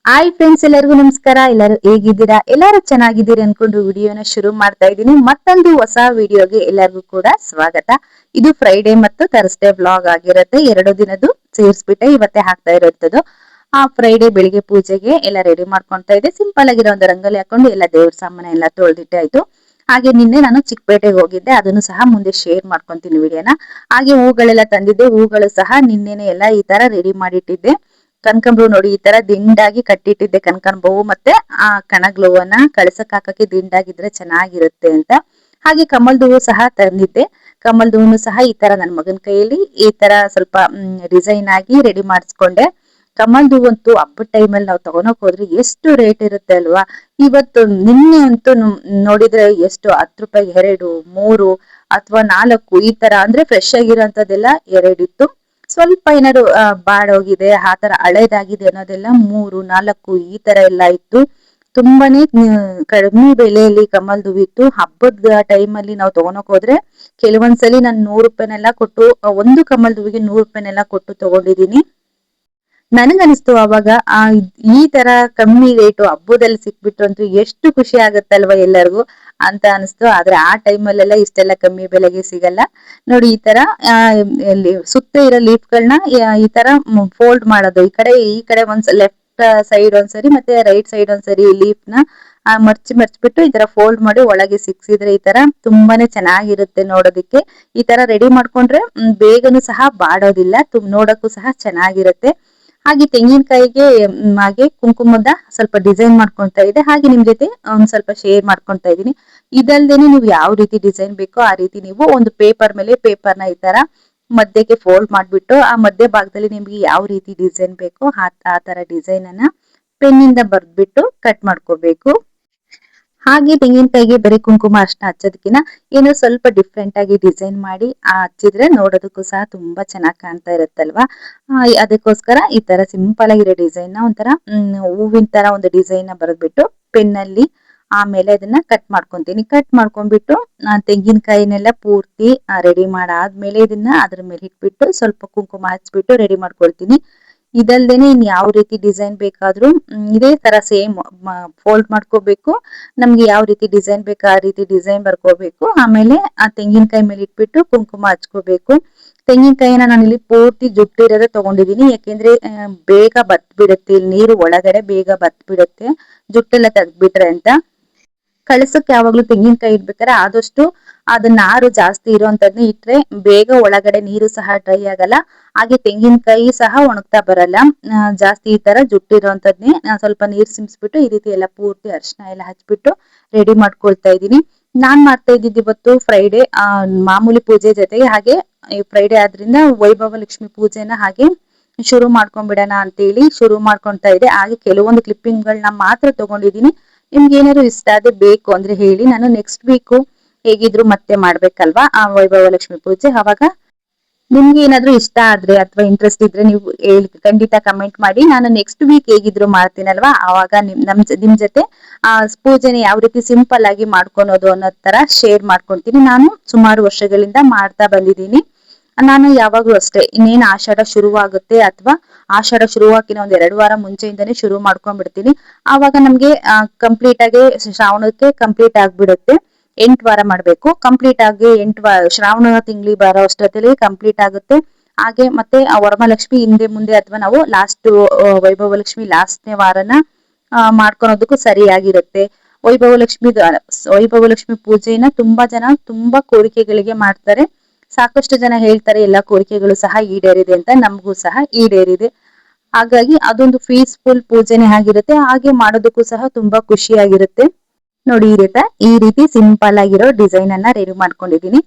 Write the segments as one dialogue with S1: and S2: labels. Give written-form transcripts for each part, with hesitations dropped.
S1: Hi friends, ಎಲ್ಲರಿಗೂ ನಮಸ್ಕಾರ. ಎಲ್ಲರೂ ಹೇಗಿದ್ದೀರಾ? ಎಲ್ಲರೂ ಚೆನ್ನಾಗಿದ್ದೀರಿ ಅನ್ಕೊಂಡು ವಿಡಿಯೋನ ಶುರು ಮಾಡ್ತಾ ಇದ್ದೀನಿ. ಮತ್ತೊಂದು ಹೊಸ ವಿಡಿಯೋಗೆ ಎಲ್ಲರಿಗೂ ಕೂಡ ಸ್ವಾಗತ. ಇದು ಫ್ರೈಡೆ ಮತ್ತು ಥರ್ಸ್ಡೇ ವ್ಲಾಗ್ ಆಗಿರುತ್ತೆ. 2 ದಿನದ್ದು ಸೇರಿಸ್ಬಿಟ್ಟೆ ಇವತ್ತೇ ಹಾಕ್ತಾ ಇರೋಂಥದ್ದು. ಆ ಫ್ರೈಡೆ ಬೆಳಿಗ್ಗೆ ಪೂಜೆಗೆ ಎಲ್ಲ ರೆಡಿ ಮಾಡ್ಕೊಂತಾ ಇದ್ದೆ. ಸಿಂಪಲ್ ಆಗಿರೋ ಒಂದು ರಂಗೋಲಿ ಹಾಕೊಂಡು ಎಲ್ಲ ದೇವ್ರ ಸಾಮಾನ ಎಲ್ಲ ತೊಳೆದಿಟ್ಟೆ ಆಯ್ತು. ಹಾಗೆ ನಿನ್ನೆ ನಾನು ಚಿಕ್ಕಪೇಟೆಗೆ ಹೋಗಿದ್ದೆ, ಅದನ್ನು ಸಹ ಮುಂದೆ ಶೇರ್ ಮಾಡ್ಕೊಂತೀನಿ ವಿಡಿಯೋನ. ಹಾಗೆ ಹೂಗಳೆಲ್ಲ ತಂದಿದ್ದೆ, ಹೂಗಳು ಸಹ ನಿನ್ನೆನೆ ಎಲ್ಲ ಈ ತರ ರೆಡಿ ಮಾಡಿಟ್ಟಿದ್ದೆ. ಕನಕಾಂಬರ ನೋಡಿ ಈ ತರ ದಿಂಡಾಗಿ ಕಟ್ಟಿಟ್ಟಿದ್ದೆ. ಕನಕಾಂಬರವು ಮತ್ತೆ ಆ ಕಣಗ್ಲು ಹೂವನ್ನ ಕಳಸಕ್ ಹಾಕಕ್ಕೆ ದಿಂಡಾಗಿದ್ರೆ ಚೆನ್ನಾಗಿರುತ್ತೆ ಅಂತ. ಹಾಗೆ ಕಮಲ್ದ ಹೂವು ಸಹ ತಂದಿದ್ದೆ. ಕಮಲ್ದ ಹೂವನ್ನು ಸಹ ಈ ತರ ನನ್ನ ಮಗನ ಕೈಯಲ್ಲಿ ಈ ತರ ಸ್ವಲ್ಪ ಡಿಸೈನ್ ಆಗಿ ರೆಡಿ ಮಾಡಿಸ್ಕೊಂಡೆ. ಕಮಲ್ದ ಹೂವಂತೂ ಹಬ್ಬದ ಟೈಮಲ್ಲಿ ನಾವು ತಗೊಳಕ್ ಹೋದ್ರೆ ಎಷ್ಟು ರೇಟ್ ಇರುತ್ತೆ ಅಲ್ವಾ. ಇವತ್ತು ನಿನ್ನೆ ಅಂತೂ ನೋಡಿದ್ರೆ ಎಷ್ಟು 10 ರೂಪಾಯಿಗೆ 2, 3 ಅಥವಾ 4 ಈ ತರ, ಅಂದ್ರೆ ಫ್ರೆಶ್ ಆಗಿರೋಂಥದ್ದೆಲ್ಲ 2 ಇತ್ತು. ಸ್ವಲ್ಪ ಏನಾದ್ರು ಬಾಡೋಗಿದೆ, ಆ ತರ ಹಳೇದಾಗಿದೆ ಅನ್ನೋದೆಲ್ಲ 3, 4 ಈ ತರ ಎಲ್ಲ ಇತ್ತು. ತುಂಬಾನೇ ಕಡಿಮೆ ಬೆಲೆಯಲ್ಲಿ ಕಮಲ್ದ ಹೂವು ಇತ್ತು. ಹಬ್ಬದ ಟೈಮಲ್ಲಿ ನಾವು ತಗೊಳಕ್ ಹೋದ್ರೆ ಕೆಲವೊಂದ್ಸಲಿ ನಾನು 100 ರೂಪಾಯಿನೆಲ್ಲ ಕೊಟ್ಟು, ಒಂದು ಕಮಲ್ದ ಹೂವಿಗೆ 100 ರೂಪಾಯಿನೆಲ್ಲ ಕೊಟ್ಟು ತಗೊಂಡಿದೀನಿ. ನನಗನಿಸ್ತು ಅವಾಗ ಈ ತರ ಕಮ್ಮಿ ರೇಟು ಹಬ್ಬದಲ್ಲಿ ಸಿಕ್ಬಿಟ್ರು ಅಂತೂ ಎಷ್ಟು ಖುಷಿ ಆಗತ್ತಲ್ವಾ ಎಲ್ಲರಿಗೂ ಅಂತ ಅನಿಸ್ತು. ಆದ್ರೆ ಆ ಟೈಮಲ್ಲೆಲ್ಲ ಇಷ್ಟೆಲ್ಲ ಕಮ್ಮಿ ಬೆಲೆಗೆ ಸಿಗಲ್ಲ. ನೋಡಿ ಈ ತರ ಸುತ್ತ ಇರೋ ಲೀಫ್ಗಳನ್ನ ಈ ತರ ಫೋಲ್ಡ್ ಮಾಡೋದು, ಈ ಕಡೆ ಒಂದ್ ಲೆಫ್ಟ್ ಸೈಡ್ ಒಂದ್ಸರಿ ಮತ್ತೆ ರೈಟ್ ಸೈಡ್ ಒಂದ್ಸರಿ ಲೀಫ್ ನ ಮರ್ಚ್ಬಿಟ್ಟು ಈ ತರ ಫೋಲ್ಡ್ ಮಾಡಿ ಒಳಗೆ ಸಿಕ್ಸಿದ್ರೆ ಈ ತರ ತುಂಬಾನೇ ಚೆನ್ನಾಗಿರುತ್ತೆ ನೋಡೋದಿಕ್ಕೆ. ಈ ತರ ರೆಡಿ ಮಾಡ್ಕೊಂಡ್ರೆ ಬೇಗನೂ ಸಹ ಬಾಡೋದಿಲ್ಲ, ನೋಡಕ್ಕೂ ಸಹ ಚೆನ್ನಾಗಿರುತ್ತೆ. ಹಾಗೆ ತೆಂಗಿನಕಾಯಿಗೆ ಹಾಗೆ ಕುಂಕುಮದ ಸ್ವಲ್ಪ ಡಿಸೈನ್ ಮಾಡ್ಕೊಂತಾ ಇದೆ. ಹಾಗೆ ನಿಮ್ ಜೊತೆ ಒಂದ್ ಸ್ವಲ್ಪ ಶೇರ್ ಮಾಡ್ಕೊಂತಾ ಇದೀನಿ. ಇದಲ್ದೇನೆ ನೀವು ಯಾವ ರೀತಿ ಡಿಸೈನ್ ಬೇಕೋ ಆ ರೀತಿ ನೀವು ಒಂದು ಪೇಪರ್ ಮೇಲೆ ಪೇಪರ್ನ ಈ ತರ ಮಧ್ಯಕ್ಕೆ ಫೋಲ್ಡ್ ಮಾಡ್ಬಿಟ್ಟು, ಆ ಮಧ್ಯ ಭಾಗದಲ್ಲಿ ನಿಮ್ಗೆ ಯಾವ ರೀತಿ ಡಿಸೈನ್ ಬೇಕೋ ಆ ತರ ಡಿಸೈನ್ ಅನ್ನ ಪೆನ್ನಿಂದ ಬರ್ದ್ಬಿಟ್ಟು ಕಟ್ ಮಾಡ್ಕೋಬೇಕು. ಹಾಗೆ ತೆಂಗಿನಕಾಯಿಗೆ ಬರೀ ಕುಂಕುಮ ಅರ್ಶನ ಹಚ್ಚೋದಕ್ಕಿಂತ ಏನೋ ಸ್ವಲ್ಪ ಡಿಫ್ರೆಂಟ್ ಆಗಿ ಡಿಸೈನ್ ಮಾಡಿ ಹಚ್ಚಿದ್ರೆ ನೋಡೋದಕ್ಕೂ ಸಹ ತುಂಬಾ ಚೆನ್ನಾಗಿ ಕಾಣ್ತಾ ಇರುತ್ತಲ್ವಾ. ಅದಕ್ಕೋಸ್ಕರ ಈ ತರ ಸಿಂಪಲ್ ಆಗಿರೋ ಡಿಸೈನ್ ನ ಒಂಥರ ಹೂವಿನ ತರ ಒಂದು ಡಿಸೈನ್ ನ ಬರೆದ್ಬಿಟ್ಟು ಪೆನ್ನಲ್ಲಿ ಆಮೇಲೆ ಅದನ್ನ ಕಟ್ ಮಾಡ್ಕೊಂತೀನಿ. ಕಟ್ ಮಾಡ್ಕೊಂಡ್ಬಿಟ್ಟು ತೆಂಗಿನಕಾಯಿನೆಲ್ಲ ಪೂರ್ತಿ ರೆಡಿ ಮಾಡಾದ್ಮೇಲೆ ಇದನ್ನ ಅದ್ರ ಮೇಲೆ ಇಟ್ಬಿಟ್ಟು ಸ್ವಲ್ಪ ಕುಂಕುಮ ಹಚ್ಬಿಟ್ಟು ರೆಡಿ ಮಾಡ್ಕೊಳ್ತೀನಿ. ಇದಲ್ದೇನೆ ಇನ್ ಯಾವ ರೀತಿ ಡಿಸೈನ್ ಬೇಕಾದ್ರೂ ಇದೇ ತರ ಸೇಮ್ ಫೋಲ್ಡ್ ಮಾಡ್ಕೋಬೇಕು. ನಮ್ಗೆ ಯಾವ ರೀತಿ ಡಿಸೈನ್ ಬೇಕು ಆ ರೀತಿ ಡಿಸೈನ್ ಬರ್ಕೋಬೇಕು. ಆಮೇಲೆ ಆ ತೆಂಗಿನಕಾಯಿ ಮೇಲೆ ಇಟ್ಬಿಟ್ಟು ಕುಂಕುಮ ಹಚ್ಕೋಬೇಕು. ತೆಂಗಿನಕಾಯಿನ ನಾನಿಲ್ಲಿ ಪೂರ್ತಿ ಜುಟ್ಟಿರೋದೇ ತಗೊಂಡಿದೀನಿ, ಯಾಕೆಂದ್ರೆ ಬೇಗ ಬತ್ ಬಿಡುತ್ತೆ, ಇಲ್ಲಿ ನೀರು ಒಳಗಡೆ ಬೇಗ ಬತ್ ಬಿಡುತ್ತೆ ಜುಟ್ಟೆಲ್ಲ ತೆಗ್ದ್ಬಿಟ್ರೆ ಅಂತ. ಕಳಸಕ್ಕೆ ಯಾವಾಗ್ಲೂ ತೆಂಗಿನಕಾಯಿ ಇಡ್ಬೇಕಾದ್ರೆ ಆದಷ್ಟು ಅದನ್ನ ನಾರು ಜಾಸ್ತಿ ಇರುವಂತದ್ನ ಇಟ್ರೆ ಬೇಗ ಒಳಗಡೆ ನೀರು ಸಹ ಡ್ರೈ ಆಗಲ್ಲ, ಹಾಗೆ ತೆಂಗಿನಕಾಯಿ ಸಹ ಒಣಗ್ತಾ ಬರಲ್ಲ. ಜಾಸ್ತಿ ಈ ತರ ಜುಟ್ಟಿರುವಂತದ್ನೇ ಸ್ವಲ್ಪ ನೀರ್ ಸಿಮ್ಸ್ಬಿಟ್ಟು ಈ ರೀತಿ ಎಲ್ಲ ಪೂರ್ತಿ ಅರ್ಶನ ಎಲ್ಲ ಹಚ್ಬಿಟ್ಟು ರೆಡಿ ಮಾಡ್ಕೊಳ್ತಾ ಇದೀನಿ. ನಾನ್ ಮಾಡ್ತಾ ಇದ್ದಿದ್ದು ಇವತ್ತು ಫ್ರೈಡೆ ಮಾಮೂಲಿ ಪೂಜೆ ಜೊತೆಗೆ ಹಾಗೆ ಈ ಫ್ರೈಡೆ ಆದ್ರಿಂದ ವೈಭವ ಲಕ್ಷ್ಮಿ ಪೂಜೆನ ಹಾಗೆ ಶುರು ಮಾಡ್ಕೊಂಡ್ಬಿಡೋಣ ಅಂತೇಳಿ ಶುರು ಮಾಡ್ಕೊಂತಾ ಇದೆ. ಹಾಗೆ ಕೆಲವೊಂದು ಕ್ಲಿಪ್ಪಿಂಗ್ ಗಳನ್ನ ಮಾತ್ರ ತಗೊಂಡಿದೀನಿ. ನಿಮ್ಗೆ ಏನಾದ್ರು ಇಷ್ಟ ಆದ್ರೆ ಬೇಕು ಅಂದ್ರೆ ಹೇಳಿ, ನಾನು ನೆಕ್ಸ್ಟ್ ವೀಕ್ ಹೇಗಿದ್ರು ಮತ್ತೆ ಮಾಡ್ಬೇಕಲ್ವಾ ಆ ವೈಭವ ಲಕ್ಷ್ಮಿ ಪೂಜೆ. ಅವಾಗ ನಿಮ್ಗೆ ಏನಾದ್ರು ಇಷ್ಟ ಆದ್ರೆ ಅಥವಾ ಇಂಟ್ರೆಸ್ಟ್ ಇದ್ರೆ ನೀವು ಹೇಳಿ, ಖಂಡಿತ ಕಮೆಂಟ್ ಮಾಡಿ. ನಾನು ನೆಕ್ಸ್ಟ್ ವೀಕ್ ಹೇಗಿದ್ರು ಮಾಡ್ತೀನಲ್ವಾ ಅವಾಗ ನಿಮ್ ಜೊತೆ ಪೂಜೆನ ಯಾವ ರೀತಿ ಸಿಂಪಲ್ ಆಗಿ ಮಾಡ್ಕೊಳೋದು ಅನ್ನೋ ತರ ಶೇರ್ ಮಾಡ್ಕೊಂತೀನಿ. ನಾನು ಸುಮಾರು ವರ್ಷಗಳಿಂದ ಮಾಡ್ತಾ ಬಂದಿದ್ದೀನಿ. ನಾನು ಯಾವಾಗ್ಲೂ ಅಷ್ಟೇ, ಇನ್ನೇನ್ ಆಷಾಢ ಶುರುವಾಗುತ್ತೆ ಅಥವಾ ಆಷಾಢ ಶುರುವಾಕಿನ ಒಂದ್ 2 ವಾರ ಮುಂಚೆಯಿಂದಾನೇ ಶುರು ಮಾಡ್ಕೊಂಡ್ಬಿಡ್ತೀನಿ. ಆವಾಗ ನಮ್ಗೆ ಕಂಪ್ಲೀಟ್ ಆಗಿ ಶ್ರಾವಣಕ್ಕೆ ಕಂಪ್ಲೀಟ್ ಆಗ್ಬಿಡುತ್ತೆ. 8 ವಾರ ಮಾಡ್ಬೇಕು, ಕಂಪ್ಲೀಟ್ ಆಗಿ ಶ್ರಾವಣ ತಿಂಗ್ಳಿ ಬರೋ ಅಷ್ಟೊತ್ತಲ್ಲಿ ಕಂಪ್ಲೀಟ್ ಆಗುತ್ತೆ. ಹಾಗೆ ಮತ್ತೆ ವರಮಹಾಲಕ್ಷ್ಮಿ ಹಿಂದೆ ಮುಂದೆ ಅಥವಾ ನಾವು ಲಾಸ್ಟ್ ವೈಭವ ಲಕ್ಷ್ಮಿ ಲಾಸ್ಟ್ನೇ ವಾರನ ಮಾಡ್ಕೊಳೋದಕ್ಕೂ ಸರಿಯಾಗಿರುತ್ತೆ. ವೈಭವ ಲಕ್ಷ್ಮಿ ಪೂಜೆನ ತುಂಬಾ ಜನ ತುಂಬಾ ಕೋರಿಕೆಗಳಿಗೆ ಮಾಡ್ತಾರೆ. ಸಾಕಷ್ಟು ಜನ ಹೇಳ್ತಾರೆ ಎಲ್ಲಾ ಕೋರಿಕೆಗಳು ಸಹ ಈಡೇರಿದೆ ಅಂತ, ನಮಗೂ ಸಹ ಈಡೇರಿದೆ. ಹಾಗಾಗಿ ಅದೊಂದು ಪೀಸ್ಫುಲ್ ಪೂಜೆನೆ ಆಗಿರುತ್ತೆ, ಹಾಗೆ ಮಾಡೋದಕ್ಕೂ ಸಹ ತುಂಬಾ ಖುಷಿಯಾಗಿರುತ್ತೆ. ನೋಡಿ ಈ ರೀತಿ ಸಿಂಪಲ್ ಆಗಿರೋ ಡಿಸೈನ್ ಅನ್ನ ರೆಡಿ ಮಾಡ್ಕೊಂಡಿದೀನಿ.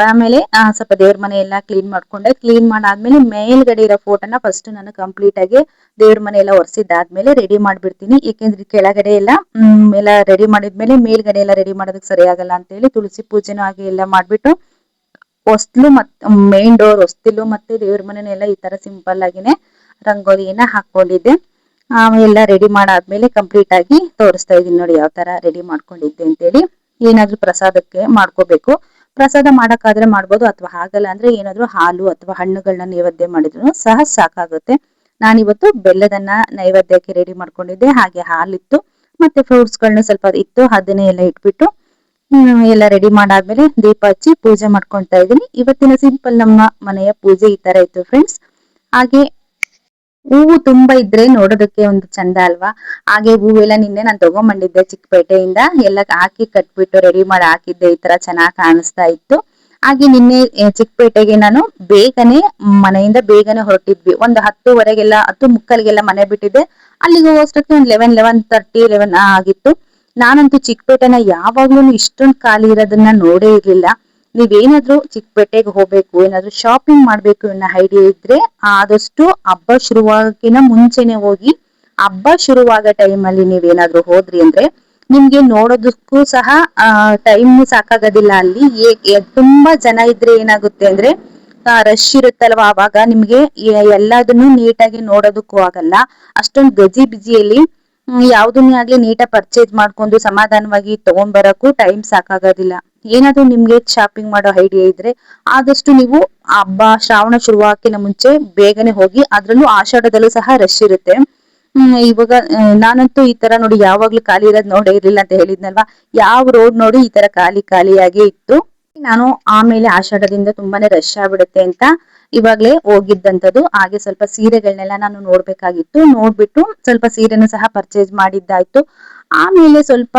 S1: ಆಮೇಲೆ ಸ್ವಲ್ಪ ದೇವ್ರ ಮನೆ ಎಲ್ಲ ಕ್ಲೀನ್ ಮಾಡ್ಕೊಂಡೆ. ಕ್ಲೀನ್ ಮಾಡಾದ್ಮೇಲೆ ಮೇಲ್ಗಡೆ ಇರೋ ಫೋಟೋನ ಫಸ್ಟ್ ನಾನು ಕಂಪ್ಲೀಟ್ ಆಗಿ ದೇವ್ರ ಮನೆ ಎಲ್ಲ ಒರೆಸಿದ್ದಾದ್ಮೇಲೆ ರೆಡಿ ಮಾಡ್ಬಿಡ್ತೀನಿ. ಏಕೆಂದ್ರೆ ಕೆಳಗಡೆ ಎಲ್ಲ ರೆಡಿ ಮಾಡಿದ್ಮೇಲೆ ಮೇಲ್ಗಡೆ ಎಲ್ಲ ರೆಡಿ ಮಾಡೋದಕ್ಕೆ ಸರಿ ಆಗಲ್ಲ ಅಂತ ಹೇಳಿ ತುಳಸಿ ಪೂಜೆನೂ ಹಾಗೆ ಎಲ್ಲ ಮಾಡ್ಬಿಟ್ಟು ಹೊಸ್ಲು ಮೇನ್ ಡೋರ್ ಹೊಸ್ತಿಲು ಮತ್ತೆ ದೇವ್ರ ಮನೆನೆಲ್ಲ ಈ ತರ ಸಿಂಪಲ್ ಆಗಿನೇ ರಂಗೋಲಿಯನ್ನ ಹಾಕೊಂಡಿದ್ದೆ. ಎಲ್ಲ ರೆಡಿ ಮಾಡಾದ್ಮೇಲೆ ಕಂಪ್ಲೀಟ್ ಆಗಿ ತೋರಿಸ್ತಾ ಇದೀನಿ ನೋಡಿ ಯಾವ ತರ ರೆಡಿ ಮಾಡ್ಕೊಂಡಿದ್ದೆ ಅಂತೇಳಿ. ಏನಾದ್ರೂ ಪ್ರಸಾದಕ್ಕೆ ಮಾಡ್ಕೋಬೇಕು, ಪ್ರಸಾದ ಮಾಡಕ್ಕಾದ್ರೆ ಮಾಡ್ಬೋದು, ಅಥವಾ ಹಾಗಲ್ಲ ಅಂದ್ರೆ ಏನಾದ್ರೂ ಹಾಲು ಅಥವಾ ಹಣ್ಣುಗಳನ್ನ ನೈವೇದ್ಯ ಮಾಡಿದ್ರು ಸಹ ಸಾಕಾಗುತ್ತೆ. ನಾನಿವತ್ತು ಬೆಲ್ಲದನ್ನ ನೈವೇದ್ಯಕ್ಕೆ ರೆಡಿ ಮಾಡ್ಕೊಂಡಿದ್ದೆ. ಹಾಗೆ ಹಾಲಿತ್ತು, ಮತ್ತೆ ಫ್ರೂಟ್ಸ್ ಗಳನ್ನ ಸ್ವಲ್ಪ ಇತ್ತು, ಅದನ್ನೇ ಎಲ್ಲ ಇಟ್ಬಿಟ್ಟು ಎಲ್ಲ ರೆಡಿ ಮಾಡಾದ್ಮೇಲೆ ದೀಪ ಹಚ್ಚಿ ಪೂಜೆ ಮಾಡ್ಕೊಂತಾ ಇದ್ದೀನಿ. ಇವತ್ತಿನ ಸಿಂಪಲ್ ನಮ್ಮ ಮನೆಯ ಪೂಜೆ ಈ ತರ ಇತ್ತು ಫ್ರೆಂಡ್ಸ್. ಹಾಗೆ ಹೂವು ತುಂಬಾ ಇದ್ರೆ ನೋಡೋದಕ್ಕೆ ಒಂದು ಚಂದ ಅಲ್ವಾ. ಹಾಗೆ ಹೂವೆಲ್ಲ ನಿನ್ನೆ ನಾನು ತಗೊಂಬಂದಿದ್ದೆ ಚಿಕ್ಕಪೇಟೆಯಿಂದ, ಎಲ್ಲ ಹಾಕಿ ಕಟ್ಬಿಟ್ಟು ರೆಡಿ ಮಾಡಿ ಹಾಕಿದ್ದೆ. ಈ ತರ ಚೆನ್ನಾಗಿ ಕಾಣಿಸ್ತಾ ಇತ್ತು. ಹಾಗೆ ನಿನ್ನೆ ಚಿಕ್ಕಪೇಟೆಗೆ ನಾನು ಬೇಗನೆ ಮನೆಯಿಂದ ಬೇಗನೆ ಹೊರಟಿದ್ವಿ. ಒಂದು 10:30ಗೆಲ್ಲ 10:45ಗೆಲ್ಲ ಮನೆ ಬಿಟ್ಟಿದ್ದೆ. ಅಲ್ಲಿಗೆ ಹೋಗೋಷ್ಟಕ್ಕೆ ಒಂದು 11:30 11 ಆಗಿತ್ತು. ನಾನಂತೂ ಚಿಕ್ಕಪೇಟೆನ ಯಾವಾಗ್ಲೂ ಇಷ್ಟೊಂದು ಖಾಲಿ ಇರೋದನ್ನ ನೋಡೇ ಇರ್ಲಿಲ್ಲ. ನೀವೇನಾದ್ರೂ ಚಿಕ್ಕಪೇಟೆಗೆ ಹೋಗ್ಬೇಕು, ಏನಾದ್ರೂ ಶಾಪಿಂಗ್ ಮಾಡ್ಬೇಕು ಅನ್ನೋ ಐಡಿಯಾ ಇದ್ರೆ ಆದಷ್ಟು ಹಬ್ಬ ಶುರುವಾಗಕ್ಕಿಂತ ಮುಂಚೆನೆ ಹೋಗಿ. ಹಬ್ಬ ಶುರುವಾಗ ಟೈಮಲ್ಲಿ ನೀವೇನಾದ್ರೂ ಹೋದ್ರಿ ಅಂದ್ರೆ ನಿಮ್ಗೆ ನೋಡೋದಕ್ಕೂ ಸಹ ಟೈಮ್ ಸಾಕಾಗೋದಿಲ್ಲ. ಅಲ್ಲಿ ತುಂಬಾ ಜನ ಇದ್ರೆ ಏನಾಗುತ್ತೆ ಅಂದ್ರೆ ರಶ್ ಇರುತ್ತಲ್ವಾ, ಆವಾಗ ನಿಮ್ಗೆ ಎಲ್ಲದನ್ನು ನೀಟಾಗಿ ನೋಡೋದಕ್ಕೂ ಆಗಲ್ಲ. ಅಷ್ಟೊಂದು ಗಜಿ ಬಿಜಿಯಲ್ಲಿ ಯಾವ್ದನ್ನೇ ಆಗ್ಲಿ ನೀಟಾಗಿ ಪರ್ಚೇಸ್ ಮಾಡ್ಕೊಂಡು ಸಮಾಧಾನವಾಗಿ ತಗೊಂಡ್ಬರಕ್ಕೂ ಟೈಮ್ ಸಾಕಾಗೋದಿಲ್ಲ. ಏನಾದ್ರೂ ನಿಮ್ಗೆ ಶಾಪಿಂಗ್ ಮಾಡೋ ಐಡಿಯಾ ಇದ್ರೆ ಆದಷ್ಟು ನೀವು ಹಬ್ಬ ಶ್ರಾವಣ ಶುರುವಾಕಿನ ಮುಂಚೆ ಬೇಗನೆ ಹೋಗಿ. ಅದ್ರಲ್ಲೂ ಆಷಾಢದಲ್ಲೂ ಸಹ ರಶ್ ಇರುತ್ತೆ. ಇವಾಗ ನಾನಂತೂ ಈ ತರ ನೋಡಿ ಯಾವಾಗ್ಲೂ ಖಾಲಿ ಇರೋದ್ ನೋಡೇ ಇರ್ಲಿಲ್ಲ ಅಂತ ಹೇಳಿದ್ನಲ್ವಾ. ಯಾವ ರೋಡ್ ನೋಡಿ ಈ ತರ ಖಾಲಿಯಾಗೇ ಇತ್ತು. ನಾನು ಆಮೇಲೆ ಆಷಾಢದಿಂದ ತುಂಬಾನೇ ರಶ್ ಆಗ್ಬಿಡುತ್ತೆ ಅಂತ ಇವಾಗ್ಲೇ ಹೋಗಿದ್ದಂಥದ್ದು. ಹಾಗೆ ಸ್ವಲ್ಪ ಸೀರೆಗಳನ್ನೆಲ್ಲ ನಾನು ನೋಡ್ಬೇಕಾಗಿತ್ತು, ನೋಡ್ಬಿಟ್ಟು ಸ್ವಲ್ಪ ಸೀರೆನೂ ಸಹ ಪರ್ಚೇಸ್ ಮಾಡಿದ್ದಾಯ್ತು. ಆಮೇಲೆ ಸ್ವಲ್ಪ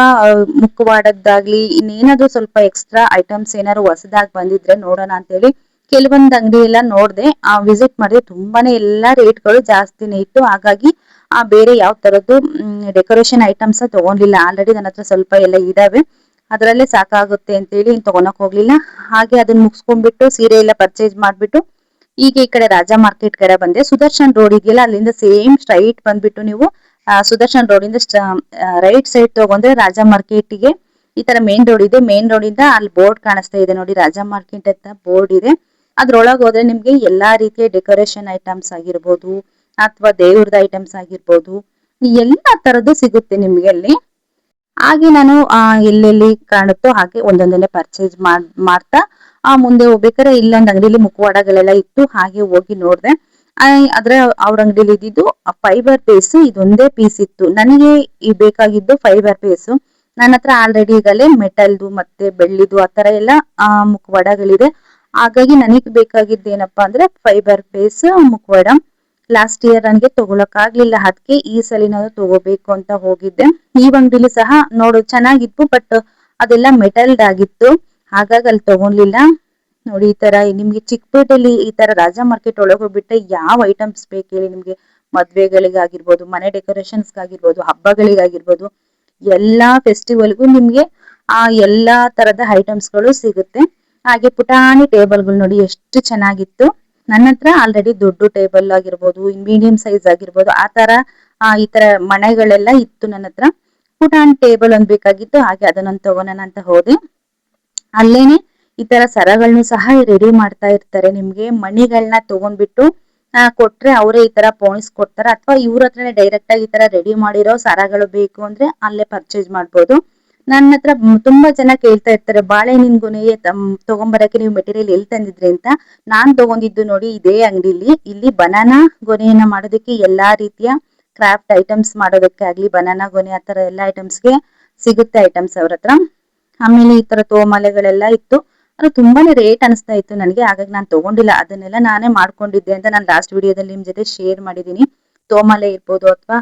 S1: ಮುಖವಾಡದ್ದಾಗ್ಲಿ ಇನ್ನೇನಾದ್ರೂ ಸ್ವಲ್ಪ ಎಕ್ಸ್ಟ್ರಾ ಐಟಮ್ಸ್ ಏನಾದ್ರು ಹೊಸದಾಗಿ ಬಂದಿದ್ರೆ ನೋಡೋಣ ಅಂತ ಹೇಳಿ ಕೆಲವೊಂದ್ ಅಂಗಡಿ ಎಲ್ಲ ನೋಡ್ದೆ, ವಿಸಿಟ್ ಮಾಡಿದೆ. ತುಂಬಾನೇ ಎಲ್ಲಾ ರೇಟ್ಗಳು ಜಾಸ್ತಿನೇ ಇತ್ತು. ಹಾಗಾಗಿ ಬೇರೆ ಯಾವ ತರದ್ದು ಡೆಕೋರೇಷನ್ ಐಟಮ್ಸ್ ತಗೊಂಡಿಲ್ಲ. ಆಲ್ರೆಡಿ ನನ್ನ ಹತ್ರ ಸ್ವಲ್ಪ ಎಲ್ಲ ಇದಾವೆ, ಅದ್ರಲ್ಲೇ ಸಾಕಾಗುತ್ತೆ ಅಂತ ಹೇಳಿ ತಗೊಳಕ್ ಹೋಗ್ಲಿಲ್ಲ. ಹಾಗೆ ಅದನ್ನ ಮುಗಿಸ್ಕೊಂಡ್ಬಿಟ್ಟು ಸೀರೆ ಎಲ್ಲ ಪರ್ಚೇಸ್ ಮಾಡ್ಬಿಟ್ಟು ಈಗ ಈ ಕಡೆ ರಾಜಾ ಮಾರ್ಕೆಟ್ ಕಡೆ ಬಂದೆ. ಸುದರ್ಶನ್ ರೋಡ್ ಇದೆಯಲ್ಲ, ಅಲ್ಲಿಂದ ಸೇಮ್ ಸ್ಟ್ರೈಟ್ ಬಂದ್ಬಿಟ್ಟು ನೀವು ಸುದರ್ಶನ್ ರೋಡ್ ಇಂದ ರೈಟ್ ಸೈಡ್ ತಗೊಂಡ್ರೆ ರಾಜಾ ಮಾರ್ಕೆಟ್ಗೆ ಈ ತರ ಮೇನ್ ರೋಡ್ ಇದೆ. ಮೇನ್ ರೋಡ್ ಇಂದ ಅಲ್ಲಿ ಬೋರ್ಡ್ ಕಾಣಿಸ್ತಾ ಇದೆ ನೋಡಿ, ರಾಜಾ ಮಾರ್ಕೆಟ್ ಅಂತ ಬೋರ್ಡ್ ಇದೆ. ಅದ್ರೊಳಗೆ ಹೋದ್ರೆ ನಿಮ್ಗೆ ಎಲ್ಲಾ ರೀತಿಯ ಡೆಕೋರೇಷನ್ ಐಟಮ್ಸ್ ಆಗಿರ್ಬೋದು ಅಥವಾ ದೇವ್ರದ ಐಟಮ್ಸ್ ಆಗಿರ್ಬೋದು ಎಲ್ಲಾ ತರದ್ದು ಸಿಗುತ್ತೆ ನಿಮ್ಗೆ ಅಲ್ಲಿ. ಹಾಗೆ ನಾನು ಎಲ್ಲೆಲ್ಲಿ ಕಾಣುತ್ತೋ ಹಾಗೆ ಒಂದೊಂದನ್ನೇ ಪರ್ಚೇಸ್ ಮಾಡ್ತಾ ಮುಂದೆ ಹೋಗ್ಬೇಕಾದ್ರೆ ಇಲ್ಲೊಂದ್ ಅಂಗಡಿಲಿ ಮುಖವಾಡಗಳೆಲ್ಲ ಇತ್ತು. ಹಾಗೆ ಹೋಗಿ ನೋಡ್ದೆ. ಆದ್ರೆ ಅವ್ರ ಅಂಗಡಿಲಿ ಇದ್ದಿದ್ದು ಫೈಬರ್ ಪೀಸ್ ಇದೊಂದೇ ಪೀಸ್ ಇತ್ತು. ನನಗೆ ಬೇಕಾಗಿದ್ದು ಫೈಬರ್ ಪೀಸ್. ನನ್ನ ಹತ್ರ ಆಲ್ರೆಡಿ ಈಗಲೇ ಮೆಟಲ್ದು ಮತ್ತೆ ಬೆಳ್ಳಿದು ಆತರ ಎಲ್ಲ ಮುಖವಾಡಗಳಿದೆ. ಹಾಗಾಗಿ ನನಗ್ ಬೇಕಾಗಿದ್ದು ಏನಪ್ಪಾ ಅಂದ್ರೆ ಫೈಬರ್ ಪೀಸ್ ಮುಖವಾಡ. ಲಾಸ್ಟ್ ಇಯರ್ ನನಗೆ ತಗೊಳಕ್ ಆಗ್ಲಿಲ್ಲ, ಅದಕ್ಕೆ ಈ ಸಲಿನಾದ್ರು ತಗೋಬೇಕು ಅಂತ ಹೋಗಿದ್ದೆ. ಈ ಅಂಗಡಿಲಿ ಸಹ ನೋಡು ಚೆನ್ನಾಗಿತ್ತು, ಬಟ್ ಅದೆಲ್ಲ ಮೆಟಲ್ಡ್ ಆಗಿತ್ತು, ಹಾಗಾಗಿ ಅಲ್ಲಿ ತಗೊಳ್ಲಿಲ್ಲ. ನೋಡಿ ಈ ತರ ನಿಮ್ಗೆ ಚಿಕ್ಕಪೇಟೆಲಿ ಈ ತರ ರಾಜಾ ಮಾರ್ಕೆಟ್ ಒಳಗೆ ಹೋಗ್ಬಿಟ್ರೆ ಯಾವ ಐಟಮ್ಸ್ ಬೇಕು ಹೇಳಿ ನಿಮ್ಗೆ, ಮದ್ವೆಗಳಿಗಾಗಿರ್ಬೋದು, ಮನೆ ಡೆಕೋರೇಷನ್ಸ್ ಆಗಿರ್ಬೋದು, ಹಬ್ಬಗಳಿಗಾಗಿರ್ಬೋದು, ಎಲ್ಲಾ ಫೆಸ್ಟಿವಲ್ಗೂ ನಿಮ್ಗೆ ಎಲ್ಲಾ ತರದ ಐಟಮ್ಸ್ ಗಳು ಸಿಗುತ್ತೆ. ಹಾಗೆ ಪುಟಾಣಿ ಟೇಬಲ್ಗಳು ನೋಡಿ ಎಷ್ಟು ಚೆನ್ನಾಗಿತ್ತು. ನನ್ನ ಹತ್ರ ಆಲ್ರೆಡಿ ದೊಡ್ಡ ಟೇಬಲ್ ಆಗಿರ್ಬೋದು, ಮೀಡಿಯಂ ಸೈಜ್ ಆಗಿರ್ಬೋದು, ಆತರ ಈ ತರ ಮನೆಗಳೆಲ್ಲ ಇತ್ತು ನನ್ನ ಹತ್ರ. ಪುಟಾಣಿ ಟೇಬಲ್ ಒಂದ್ ಬೇಕಾಗಿತ್ತು, ಹಾಗೆ ಅದನ್ನೊಂದು ತಗೋಣ ಅಂತ ಹೋದೆ. ಅಲ್ಲೇನೆ ಈ ತರ ಸರಗಳನ್ನು ಸಹ ರೆಡಿ ಮಾಡ್ತಾ ಇರ್ತಾರೆ. ನಿಮ್ಗೆ ಮಣಿಗಳನ್ನ ತಗೊಂಡ್ಬಿಟ್ಟು ಕೊಟ್ರೆ ಅವರೇ ಈ ತರ ಪೋಣಿಸ್ ಕೊಡ್ತಾರೆ, ಅಥವಾ ಇವ್ರ ಹತ್ರನೇ ಡೈರೆಕ್ಟ್ ಆಗಿ ಈ ತರ ರೆಡಿ ಮಾಡಿರೋ ಸರಗಳು ಬೇಕು ಅಂದ್ರೆ ಅಲ್ಲೇ ಪರ್ಚೇಸ್ ಮಾಡ್ಬೋದು. ನನ್ನ ಹತ್ರ ತುಂಬಾ ಜನ ಕೇಳ್ತಾ ಇರ್ತಾರೆ, ಬಾಳೆಹಣ್ಣಿನ ಗೊನೆ ತಗೊಂಬರಕ್ಕೆ ನೀವು ಮೆಟೀರಿಯಲ್ ಎಲ್ಲಿ ತಂದಿದ್ರಿ ಅಂತ. ನಾನ್ ತಗೊಂಡಿದ್ದು ನೋಡಿ ಇದೇ ಅಂಗಡಿಲಿ. ಇಲ್ಲಿ ಬನಾನಾ ಗೊನೆಯನ್ನ ಮಾಡೋದಕ್ಕೆ ಎಲ್ಲಾ ರೀತಿಯ ಕ್ರಾಫ್ಟ್ ಐಟಮ್ಸ್ ಮಾಡೋದಕ್ಕೆ ಆಗ್ಲಿ, ಬನಾನಾ ಗೊನೆ ಆತರ ಎಲ್ಲಾ ಐಟಮ್ಸ್ಗೆ ಸಿಗುತ್ತೆ ಐಟಮ್ಸ್ ಅವ್ರ ಹತ್ರ. ಆಮೇಲೆ ಈ ತರ ತೋಮಾಲೆಗಳೆಲ್ಲ ಇತ್ತು. ಅದು ತುಂಬಾನೇ ರೇಟ್ ಅನಿಸ್ತಾ ಇತ್ತು ನನಗೆ, ಹಾಗಾಗಿ ನಾನು ತಗೊಂಡಿಲ್ಲ. ಅದನ್ನೆಲ್ಲ ನಾನೇ ಮಾಡ್ಕೊಂಡಿದ್ದೆ ಅಂತ ನಾನು ಲಾಸ್ಟ್ ವಿಡಿಯೋದಲ್ಲಿ ನಿಮ್ ಜೊತೆ ಶೇರ್ ಮಾಡಿದೀನಿ. ತೋಮಾಲೆ ಇರ್ಬೋದು ಅಥವಾ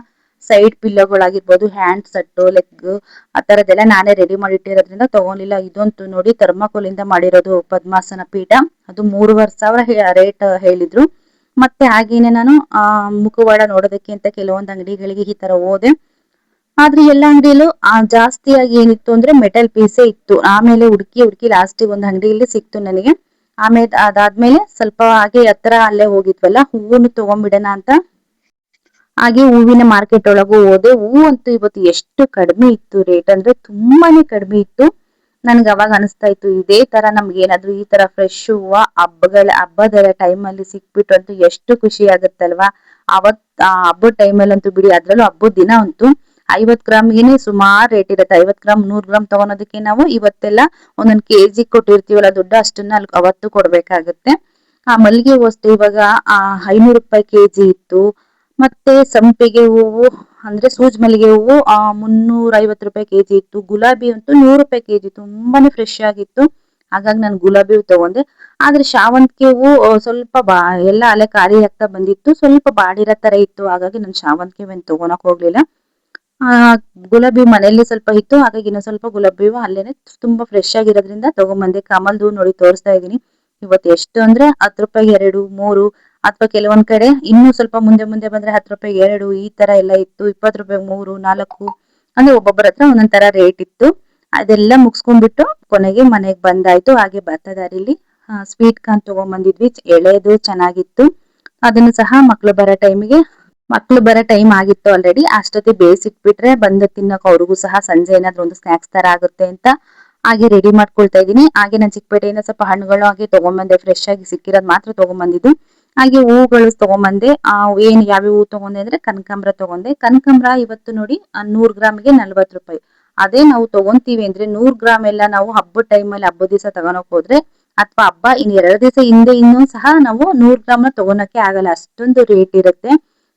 S1: ಸೈಡ್ ಪಿಲ್ಲೋಗಳಾಗಿರ್ಬೋದು, ಹ್ಯಾಂಡ್ ಸೆಟ್, ಲೆಗ್ ಆ ತರದೆಲ್ಲ ನಾನೇ ರೆಡಿ ಮಾಡಿಟ್ಟಿರೋದ್ರಿಂದ ತಗೊಂಡಿಲ್ಲ. ಇದಂತೂ ನೋಡಿ ಥರ್ಮಾಕೋಲ್ ಇಂದ ಮಾಡಿರೋದು ಪದ್ಮಾಸನ ಪೀಠ, ಅದು 3,500 ರೇಟ್ ಹೇಳಿದ್ರು. ಮತ್ತೆ ಹಾಗೇನೆ ನಾನು ಮುಖವಾಡ ನೋಡೋದಕ್ಕೆ ಅಂತ ಕೆಲವೊಂದು ಅಂಗಡಿಗಳಿಗೆ ಈ ತರ ಹೋದೆ. ಆದ್ರೆ ಎಲ್ಲಾ ಅಂಗಡಿಯಲ್ಲೂ ಜಾಸ್ತಿಯಾಗಿ ಏನಿತ್ತು ಅಂದ್ರೆ ಮೆಟಲ್ ಪೀಸೇ ಇತ್ತು. ಆಮೇಲೆ ಹುಡುಕಿ ಲಾಸ್ಟಿಗೆ ಒಂದು ಅಂಗಡಿಯಲ್ಲಿ ಸಿಕ್ತು ನನಗೆ. ಆಮೇಲೆ ಅದಾದ್ಮೇಲೆ ಸ್ವಲ್ಪ ಹಾಗೆ ಹತ್ರ ಅಲ್ಲೇ ಹೋಗಿದ್ವಲ್ಲ, ಹೂವನ್ನು ತಗೊಂಡ್ಬಿಡೋಣ ಅಂತ ಹಾಗೆ ಹೂವಿನ ಮಾರ್ಕೆಟ್ ಒಳಗೂ ಹೋದೆ. ಹೂ ಅಂತೂ ಇವತ್ತು ಎಷ್ಟು ಕಡಿಮೆ ಇತ್ತು ರೇಟ್ ಅಂದ್ರೆ ತುಂಬಾನೇ ಕಡಿಮೆ ಇತ್ತು. ನನ್ಗೆ ಅವಾಗ ಅನಿಸ್ತಾ ಇತ್ತು, ಇದೇ ತರ ನಮ್ಗೆ ಏನಾದ್ರು ಈ ತರ ಫ್ರೆಶ್ ಹೂವ ಹಬ್ಬದ ಟೈಮ್ ಅಲ್ಲಿ ಸಿಕ್ಬಿಟ್ಟು ಅಂತೂ ಎಷ್ಟು ಖುಷಿ ಆಗುತ್ತಲ್ವಾ. ಹಬ್ಬದ ಟೈಮಲ್ಲಿ ಅಂತೂ ಬಿಡಿ, ಅದ್ರಲ್ಲೂ ಹಬ್ಬದ ದಿನ ಅಂತೂ 50 ಗ್ರಾಮ್ಗೆನೆ ಸುಮಾರು ರೇಟ್ ಇರುತ್ತೆ. 50 ಗ್ರಾಮ್ 100 ಗ್ರಾಮ್ ತಗೊಳೋದಕ್ಕೆ ನಾವು ಇವತ್ತೆಲ್ಲ ಒಂದೊಂದು ಕೆಜಿ ಕೊಟ್ಟಿರ್ತೀವಲ್ಲ ದುಡ್ಡು, ಅಷ್ಟನ್ನ ಅವತ್ತು ಕೊಡ್ಬೇಕಾಗುತ್ತೆ. ಮಲ್ಲಿಗೆ ಹೂ ಅಷ್ಟೇ ಇವಾಗ 500 ರೂಪಾಯಿ ಕೆಜಿ ಇತ್ತು. ಮತ್ತೆ ಸಂಪಿಗೆ ಹೂವು ಅಂದ್ರೆ ಸೂಜ್ ಮಲ್ಲಿಗೆ ಹೂವು 350 ರೂಪಾಯಿ ಕೆಜಿ ಇತ್ತು. ಗುಲಾಬಿ ಅಂತೂ 100 ರೂಪಾಯಿ ಕೆಜಿ, ತುಂಬಾನೇ ಫ್ರೆಶ್ ಆಗಿತ್ತು. ಹಾಗಾಗಿ ನಾನು ಗುಲಾಬಿ ಹೂ ತಗೊಂಡೆ. ಆದ್ರೆ ಶಾವಂತಿಗೆ ಹೂವು ಸ್ವಲ್ಪ ಎಲ್ಲ ಅಲೆ ಖಾಲಿ ಆಗ್ತಾ ಬಂದಿತ್ತು, ಸ್ವಲ್ಪ ಬಾಡಿರೋ ತರ ಇತ್ತು. ಹಾಗಾಗಿ ನಾನು ಶಾವಂತಿಗೆ ಹೂವಿನ ತಗೊಳಕ್ ಹೋಗ್ಲಿಲ್ಲ. ಆ ಗುಲಾಬಿ ಮನೆಯಲ್ಲಿ ಸ್ವಲ್ಪ ಇತ್ತು, ಹಾಗಾಗಿ ಇನ್ನೊಂದ್ ಸ್ವಲ್ಪ ಗುಲಾಬಿ ಹೂವು ಅಲ್ಲೇನೆ ತುಂಬಾ ಫ್ರೆಶ್ ಆಗಿರೋದ್ರಿಂದ ತಗೊಂಬಂದೆ. ಕಮಲ್ದು ಹೂ ನೋಡಿ ತೋರಿಸ್ತಾ ಇದೀನಿ. ಇವತ್ತು ಎಷ್ಟು ಅಂದ್ರೆ 10 ರೂಪಾಯಿ 2, 3, ಅಥವಾ ಕೆಲವೊಂದ್ ಕಡೆ ಇನ್ನೂ ಸ್ವಲ್ಪ ಮುಂದೆ ಮುಂದೆ ಬಂದ್ರೆ 10 ರೂಪಾಯಿ 2 ಈ ತರ ಎಲ್ಲ ಇತ್ತು. 20 ರೂಪಾಯಿ 3, 4 ಅಂದ್ರೆ ಒಬ್ಬೊಬ್ಬರ ಹತ್ರ ಒಂದೊಂದ್ ತರ ರೇಟ್ ಇತ್ತು. ಅದೆಲ್ಲ ಮುಗಿಸ್ಕೊಂಡ್ಬಿಟ್ಟು ಕೊನೆಗೆ ಮನೆಗ್ ಬಂದಾಯ್ತು. ಹಾಗೆ ಭತ್ತ ದಾರಿಲಿ ಸ್ವೀಟ್ ಕಾರ್ನ್ ತಗೊಂಡ್ಬಂದಿದ್ವಿ, ಎಳೆದು ಚೆನ್ನಾಗಿತ್ತು. ಅದನ್ನು ಸಹ ಮಕ್ಳು ಬರೋ ಟೈಮ್ ಆಗಿತ್ತು ಆಲ್ರೆಡಿ. ಅಷ್ಟೊತ್ತಿಗೆ ಬೇಯಿಸಿಟ್ಬಿಟ್ರೆ ಬಂದು ತಿನ್ನೋಕೆ ಅವ್ರಿಗೂ ಸಹ ಸಂಜೆ ಏನಾದ್ರು ಒಂದು ಸ್ನಾಕ್ಸ್ ತರ ಆಗುತ್ತೆ ಅಂತ ಹಾಗೆ ರೆಡಿ ಮಾಡ್ಕೊಳ್ತಾ ಇದೀನಿ. ಹಾಗೆ ನಾನು ಚಿಕ್ಕಪೇಟೆಯಿಂದ ಸ್ವಲ್ಪ ಹಣ್ಣುಗಳು ಹಾಗೆ ತಗೊಂಡ್ಬಂದೆ, ಫ್ರೆಶ್ ಆಗಿ ಸಿಕ್ಕಿರೋದ್ ಮಾತ್ರ ತಗೊಂಡ್ಬಂದಿದ್ದು. ಹಾಗೆ ಹೂಗಳು ತಗೊಂಡ್ಬಂದೆ. ಏನ್ ಯಾವ್ಯಾವ ಹೂ ತಗೊಂಡೆ ಅಂದ್ರೆ ಕನಕಾಂಬರ ತಗೊಂಡೆ. ಕನಕಾಂಬರ ಇವತ್ತು ನೋಡಿ 100 ಗ್ರಾಮ್ಗೆ 40 ರೂಪಾಯಿ. ಅದೇ ನಾವು ತಗೊಂತೀವಿ ಅಂದ್ರೆ 100 ಗ್ರಾಮ್ ಎಲ್ಲ ನಾವು ಹಬ್ಬದ ಟೈಮಲ್ಲಿ ಹಬ್ಬದ ದಿವಸ ತಗೊಳಕ್ ಹೋದ್ರೆ, ಅಥವಾ ಹಬ್ಬ ಇನ್ 2 ದಿವಸ ಹಿಂದೆ ಇನ್ನೂ ಸಹ ನಾವು 100 ಗ್ರಾಮ್ ತಗೊಳಕ್ಕೆ ಆಗಲ್ಲ, ಅಷ್ಟೊಂದು ರೇಟ್ ಇರುತ್ತೆ.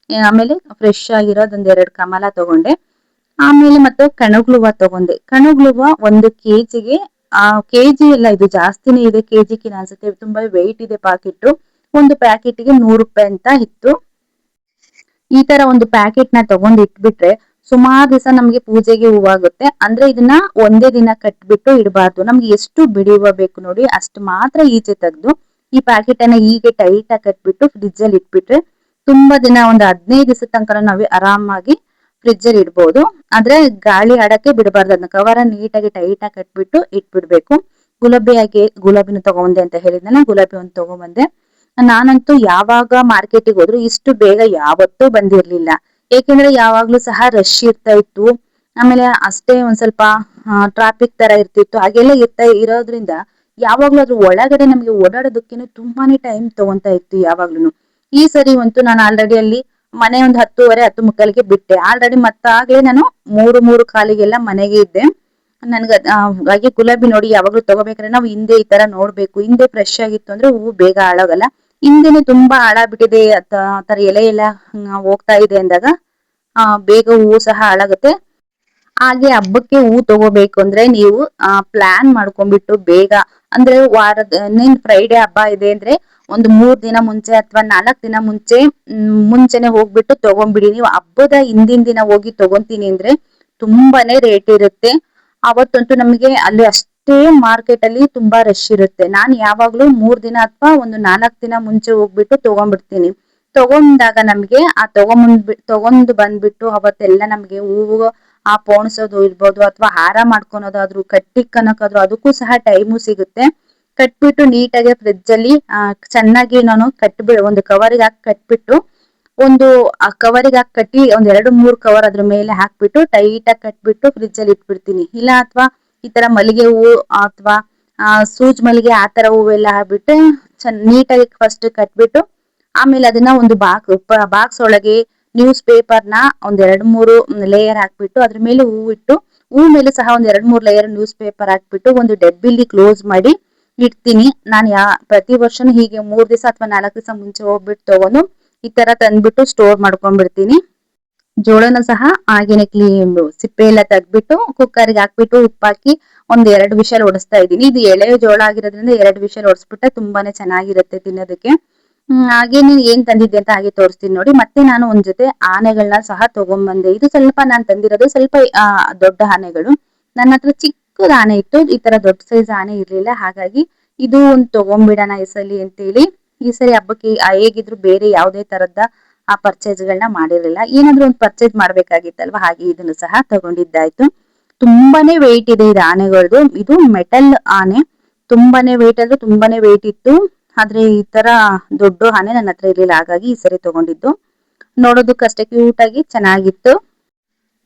S1: ಆಮೇಲೆ ಫ್ರೆಶ್ ಆಗಿರೋದ್ 2 ಕಮಲ ತಗೊಂಡೆ. ಆಮೇಲೆ ಮತ್ತೆ ಕಣಗ್ಲು ಹೂವ ತಗೊಂಡೆ. ಕಣಗ್ಲು ಹೂವ 1 ಕೆಜಿಗೆ ಕೆಜಿ ಎಲ್ಲ ಇದು ಜಾಸ್ತಿನೇ ಇದೆ, ಕೆಜಿಗೆ ಅನ್ಸುತ್ತೆ. ತುಂಬಾ ವೆಯ್ಟ್ ಇದೆ ಪಾಕೆಟ್. ಒಂದು ಪ್ಯಾಕೆಟ್ಗೆ 100 ರೂಪಾಯಿ ಅಂತ ಇತ್ತು. ಈ ತರ ಒಂದು ಪ್ಯಾಕೆಟ್ ನ ತಗೊಂಡ್ ಇಟ್ಬಿಟ್ರೆ ಸುಮಾರು ದಿವಸ ನಮ್ಗೆ ಪೂಜೆಗೆ ಹೂವಾಗುತ್ತೆ. ಅಂದ್ರೆ ಇದನ್ನ ಒಂದೇ ದಿನ ಕಟ್ಬಿಟ್ಟು ಇಡಬಾರ್ದು. ನಮ್ಗೆ ಎಷ್ಟು ಬಿಡಿ ಹೂವ ಬೇಕು ನೋಡಿ ಅಷ್ಟು ಮಾತ್ರ ಈಚೆ ತೆಗ್ದು ಈ ಪ್ಯಾಕೆಟ್ ಅನ್ನ ಹೀಗೆ ಟೈಟ್ ಆಗಿ ಕಟ್ಬಿಟ್ಟು ಫ್ರಿಡ್ಜ್ ಅಲ್ಲಿ ಇಟ್ಬಿಟ್ರೆ ತುಂಬಾ ದಿನ, ಒಂದು 15 ದಿವಸದ ತನಕ ನಾವೇ ಆರಾಮಾಗಿ ಫ್ರಿಡ್ಜ್ ಅಲ್ಲಿ ಇಡ್ಬೋದು. ಆದ್ರೆ ಗಾಳಿ ಆಡಕ್ಕೆ ಬಿಡಬಾರ್ದು, ಅದನ್ನ ಕವರ್ ನೀಟಾಗಿ ಟೈಟ್ ಆಗಿ ಕಟ್ಬಿಟ್ಟು ಇಟ್ಬಿಡ್ಬೇಕು. ಗುಲಾಬಿನ ತಗೊಂಡೆ ಅಂತ ಹೇಳಿದ್ನಲ್ಲ, ಗುಲಾಬಿ ಒಂದು ತಗೊಂಡ್ಬಂದೆ. ನಾನಂತೂ ಯಾವಾಗ ಮಾರ್ಕೆಟಿಗೆ ಹೋದ್ರು ಇಷ್ಟು ಬೇಗ ಯಾವತ್ತೂ ಬಂದಿರ್ಲಿಲ್ಲ. ಏಕೆಂದ್ರೆ ಯಾವಾಗ್ಲೂ ಸಹ ರಶ್ ಇರ್ತಾ ಇತ್ತು. ಆಮೇಲೆ ಅಷ್ಟೇ ಒಂದ್ ಸ್ವಲ್ಪ ಟ್ರಾಫಿಕ್ ತರ ಇರ್ತಿತ್ತು. ಹಾಗೆಲ್ಲ ಇರೋದ್ರಿಂದ ಯಾವಾಗ್ಲೂ ಅದ್ರ ಒಳಗಡೆ ನಮ್ಗೆ ಓಡಾಡೋದಕ್ಕೇನೆ ತುಂಬಾನೇ ಟೈಮ್ ತಗೊಂತಾ ಇತ್ತು ಯಾವಾಗ್ಲೂ. ಈ ಸರಿ ಅಂತೂ ನಾನು ಆಲ್ರೆಡಿ ಅಲ್ಲಿ ಮನೆ ಒಂದು 10:30, 10:45ಗೆ ಬಿಟ್ಟೆ. ಆಲ್ರೆಡಿ ಮತ್ತಾಗ್ಲೇ ನಾನು 3:45ಗೆಲ್ಲ ಮನೆಗೆ ಇದ್ದೆ. ಹಾಗೆ ಗುಲಾಬಿ ನೋಡಿ ಯಾವಾಗ್ಲೂ ತಗೋಬೇಕಾದ್ರೆ ನಾವು ಹಿಂದೆ ಈ ತರ ನೋಡ್ಬೇಕು. ಹಿಂದೆ ಫ್ರೆಶ್ ಆಗಿತ್ತು ಅಂದ್ರೆ ಹೂವು ಬೇಗ ಹಾಳಾಗಲ್ಲ. ಹಿಂದೆನೆ ತುಂಬಾ ಹಾಳಾಗ್ಬಿಟ್ಟಿದೆ, ಆ ತರ ಎಲೆ ಎಲ್ಲ ಹೋಗ್ತಾ ಇದೆ ಅಂದಾಗ ಬೇಗ ಹೂವು ಸಹ ಹಾಳಾಗುತ್ತೆ. ಹಾಗೆ ಹಬ್ಬಕ್ಕೆ ಹೂ ತಗೋಬೇಕು ಅಂದ್ರೆ ನೀವು ಪ್ಲಾನ್ ಮಾಡ್ಕೊಂಡ್ಬಿಟ್ಟು ಬೇಗ, ಅಂದ್ರೆ ಫ್ರೈಡೆ ಹಬ್ಬ ಇದೆ ಅಂದ್ರೆ ಒಂದು 3 ದಿನ ಮುಂಚೆ ಅಥವಾ 4 ದಿನ ಮುಂಚೆನೆ ಹೋಗ್ಬಿಟ್ಟು ತಗೊಂಡ್ಬಿಡಿ. ನೀವು ಹಬ್ಬದ ಹಿಂದಿನ ದಿನ ಹೋಗಿ ತಗೊಂತೀನಿ ಅಂದ್ರೆ ತುಂಬಾನೇ ರೇಟ್ ಇರುತ್ತೆ. ಅವತ್ತಂತೂ ನಮಗೆ ಅಲ್ಲಿ ಅಷ್ಟೇ ಮಾರ್ಕೆಟ್ ಅಲ್ಲಿ ತುಂಬಾ ರಶ್ ಇರುತ್ತೆ. ನಾನು ಯಾವಾಗ್ಲೂ 3 ದಿನ ಅಥವಾ ಒಂದು 4 ದಿನ ಮುಂಚೆ ಹೋಗ್ಬಿಟ್ಟು ತಗೊಂಡ್ಬಿಡ್ತೀನಿ. ತಗೊಂಡಾಗ ನಮ್ಗೆ ತಗೊಂಡ್ ಬಂದ್ಬಿಟ್ಟು ಅವತ್ತೆಲ್ಲ ನಮ್ಗೆ ಹೂವು ಪೋಣಿಸೋದು ಇರ್ಬೋದು, ಅಥವಾ ಹಾರ ಮಾಡ್ಕೊಳೋದಾದ್ರು, ಕಟ್ಟಿಕ್ಕನಕಾದ್ರು ಅದಕ್ಕೂ ಸಹ ಟೈಮು ಸಿಗುತ್ತೆ. ಕಟ್ಬಿಟ್ಟು ನೀಟಾಗಿ ಫ್ರಿಡ್ಜ್ ಅಲ್ಲಿ ಚೆನ್ನಾಗಿ ನಾನು ಒಂದು ಕವರ್ಗೆ ಹಾಕಿ ಕಟ್ಬಿಟ್ಟು, ಒಂದು ಕವರ್ಗೆ ಹಾಕಿ ಕಟ್ಟಿ ಒಂದ್ 2-3 ಕವರ್ ಅದ್ರ ಮೇಲೆ ಹಾಕ್ಬಿಟ್ಟು ಟೈಟ್ ಆಗಿ ಕಟ್ಬಿಟ್ಟು ಫ್ರಿಡ್ಜ್ ಅಲ್ಲಿ ಇಟ್ಬಿಡ್ತೀನಿ. ಇಲ್ಲ ಅಥವಾ ಈ ತರ ಮಲ್ಲಿಗೆ ಹೂವು ಅಥವಾ ಸೂಜ್ ಮಲ್ಲಿಗೆ ಆ ತರ ಹೂವೆಲ್ಲ ಹಾಕ್ಬಿಟ್ಟು ನೀಟಾಗಿ ಫಸ್ಟ್ ಕಟ್ಬಿಟ್ಟು, ಆಮೇಲೆ ಅದನ್ನ ಒಂದು ಬಾಕ್ಸ್ ಒಳಗೆ ನ್ಯೂಸ್ ಪೇಪರ್ನ ಒಂದ್ 2-3 ಲೇಯರ್ ಹಾಕ್ಬಿಟ್ಟು ಅದ್ರ ಮೇಲೆ ಹೂವು ಇಟ್ಟು, ಹೂ ಮೇಲೆ ಸಹ ಒಂದ್ 2-3 ಲೇಯರ್ ನ್ಯೂಸ್ ಪೇಪರ್ ಹಾಕ್ಬಿಟ್ಟು ಒಂದು ಡಬ್ಬಿಲಿ ಕ್ಲೋಸ್ ಮಾಡಿ ಇಡ್ತೀನಿ. ನಾನು ಪ್ರತಿ ವರ್ಷನೂ ಹೀಗೆ 3 ದಿವಸ ಅಥವಾ 4 ದಿವಸ ಮುಂಚೆ ಹೋಗ್ಬಿಟ್ಟು ತಗೊಂಡು ಈ ತರ ತಂದ್ಬಿಟ್ಟು ಸ್ಟೋರ್ ಮಾಡ್ಕೊಂಡ್ಬಿಡ್ತೀನಿ. ಜೋಳನ ಸಹ ಹಾಗೇನೆ ಸಿಪ್ಪೆ ಎಲ್ಲ ತೆಗ್ದ್ಬಿಟ್ಟು ಕುಕ್ಕರ್ಗೆ ಹಾಕ್ಬಿಟ್ಟು ಉಪ್ಪಾಕಿ ಒಂದ್ 2 ವಿಷಲ್ ಹೊಡಿಸ್ತಾ ಇದ್ದೀನಿ. ಇದು ಎಳೆ ಜೋಳ ಆಗಿರೋದ್ರಿಂದ 2 ವಿಷಲ್ ಹೊಡಿಸ್ಬಿಟ್ರೆ ತುಂಬಾನೇ ಚೆನ್ನಾಗಿರುತ್ತೆ ತಿನ್ನೋದಕ್ಕೆ. ಹಾಗೆ ನೀನ್ ಏನ್ ತಂದಿದ್ದೆ ಅಂತ ಹಾಗೆ ತೋರಿಸ್ತೀನಿ ನೋಡಿ. ಮತ್ತೆ ನಾನು ಒಂದ್ ಜೊತೆ ಆನೆಗಳನ್ನ ಸಹ ತಗೊಂಡ್ಬಂದೆ. ಇದು ಸ್ವಲ್ಪ ನಾನ್ ತಂದಿರೋದು ಸ್ವಲ್ಪ ದೊಡ್ಡ ಆನೆಗಳು. ನನ್ನ ಹತ್ರ ಚಿಕ್ಕದ ಆನೆ ಇತ್ತು, ಈ ತರ ದೊಡ್ಡ ಸೈಜ್ ಆನೆ ಇರ್ಲಿಲ್ಲ. ಹಾಗಾಗಿ ಇದು ಒಂದು ತಗೊಂಡ್ಬಿಡೋಣ ಈ ಸಲಿ ಅಂತೇಳಿ, ಈ ಸರಿ ಹಬ್ಬಕ್ಕೆ ಹೇಗಿದ್ರು ಬೇರೆ ಯಾವ್ದೇ ತರದ ಪರ್ಚೇಸ್ ಗಳನ್ನ ಮಾಡಿರ್ಲಿಲ್ಲ. ಏನಾದ್ರು ಒಂದು ಪರ್ಚೇಸ್ ಮಾಡ್ಬೇಕಾಗಿತ್ತಲ್ವಾ, ಹಾಗೆ ಇದನ್ನು ಸಹ ತಗೊಂಡಿದ್ದಾಯ್ತು. ತುಂಬಾನೇ ವೆಯ್ಟ್ ಇದೆ ಇದು ಆನೆಗಳದ್ದು. ಇದು ಮೆಟಲ್ ಆನೆ, ತುಂಬಾನೇ ವೆಯ್ಟ್ ಅಂದ್ರೆ ತುಂಬಾನೇ ವೆಯ್ಟ್ ಇತ್ತು. ಆದ್ರೆ ಈ ತರ ದೊಡ್ಡ ಆನೆ ನನ್ನ ಹತ್ರ ಇರ್ಲಿಲ್ಲ, ಹಾಗಾಗಿ ಈ ಸರಿ ತಗೊಂಡಿದ್ದು. ನೋಡೋದಕ್ಕಷ್ಟೇ ಕ್ಯೂಟ್ ಆಗಿ ಚೆನ್ನಾಗಿತ್ತು.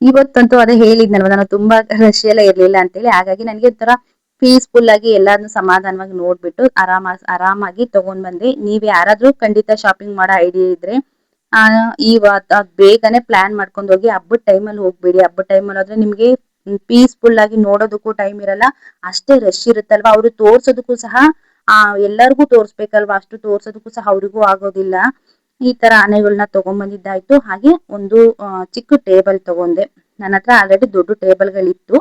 S1: ಇವತ್ತಂತೂ ಅದೇ ಹೇಳಿದ್ನಲ್ವ ನಾನು, ತುಂಬಾ ರಶ್ ಎಲ್ಲ ಇರ್ಲಿಲ್ಲ ಅಂತೇಳಿ. ಹಾಗಾಗಿ ನನಗೆ ಒಂಥರ ಪೀಸ್ಫುಲ್ ಆಗಿ ಎಲ್ಲಾದ್ನೂ ಸಮಾಧಾನವಾಗಿ ನೋಡ್ಬಿಟ್ಟು ಆರಾಮಾಗಿ ತಗೊಂಡ್ ಬಂದೆ. ನೀವ್ ಯಾರಾದ್ರೂ ಖಂಡಿತ ಶಾಪಿಂಗ್ ಮಾಡೋ ಐಡಿಯಾ ಇದ್ರೆ ಬೇಗನೆ ಪ್ಲಾನ್ ಮಾಡ್ಕೊಂಡ್ ಹೋಗಿ. ಹಬ್ಬದ ಟೈಮಲ್ಲಿ ಹೋಗ್ಬೇಡಿ. ಹಬ್ಬದ ಟೈಮಲ್ಲಿ ಆದ್ರೆ ನಿಮ್ಗೆ ಪೀಸ್ಫುಲ್ ಆಗಿ ನೋಡೋದಕ್ಕೂ ಟೈಮ್ ಇರಲ್ಲ, ಅಷ್ಟೇ ರಶ್ ಇರುತ್ತಲ್ವಾ. ಅವ್ರು ತೋರ್ಸೋದಕ್ಕೂ ಸಹ ಎಲ್ಲರಿಗೂ ತೋರ್ಸ್ಬೇಕಲ್ವಾ, ಅಷ್ಟು ತೋರ್ಸೋದಕ್ಕೂ ಸಹ ಅವ್ರಿಗೂ ಆಗೋದಿಲ್ಲ. ಈ ತರ ಆನೆಗಳನ್ನ ತಗೊಂಡ್ಬಂದಿದ್ದಾಯ್ತು. ಹಾಗೆ ಒಂದು ಚಿಕ್ಕ ಟೇಬಲ್ ತಗೊಂಡೆ. ನನ್ನ ಹತ್ರ ಆಲ್ರೆಡಿ ದೊಡ್ಡ ಟೇಬಲ್ಗಳಿತ್ತು.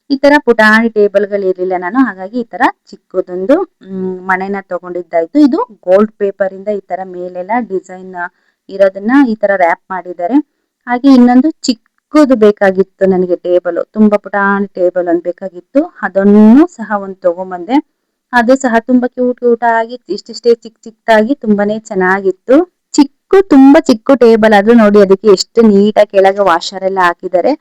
S1: ಈ ತರ ಪುಟಾಣಿ ಟೇಬಲ್ಗಳು ಇರ್ಲಿಲ್ಲ ನಾನು, ಹಾಗಾಗಿ ಈ ತರ ಚಿಕ್ಕದೊಂದು ಮಣೆನ ತಗೊಂಡಿದ್ದಾಯ್ತು. ಇದು ಗೋಲ್ಡ್ ಪೇಪರ್ ಇಂದ ಈ ತರ ಮೇಲೆಲ್ಲ ಡಿಸೈನ್ ಇರೋದನ್ನ ಈ ತರ ರ್ಯಾಪ್ ಮಾಡಿದ್ದಾರೆ. ಹಾಗೆ ಇನ್ನೊಂದು ಚಿಕ್ಕದು ಬೇಕಾಗಿತ್ತು ನನಗೆ ಟೇಬಲ್, ತುಂಬಾ ಪುಟಾಣಿ ಟೇಬಲ್ ಒಂದು ಬೇಕಾಗಿತ್ತು. ಅದನ್ನು ಸಹ ಒಂದು ತಗೊಂಬಂದೆ. ಅದು ಸಹ ತುಂಬಾ ಕ್ಯೂಟ್ ಆಗಿ ಇಷ್ಟಿಷ್ಟೇ ಚಿಕ್ಕದಾಗಿ ತುಂಬಾನೇ ಚೆನ್ನಾಗಿತ್ತು. ತುಂಬಾ ಚಿಕ್ಕ ಟೇಬಲ್ ಆದ್ರೂ ನೋಡಿ ಅದಕ್ಕೆ ಎಷ್ಟು ನೀಟಾಗಿ ಕೆಳಗೆ ವಾಷರ್ ಎಲ್ಲ ಹಾಕಿದ್ದಾರೆ.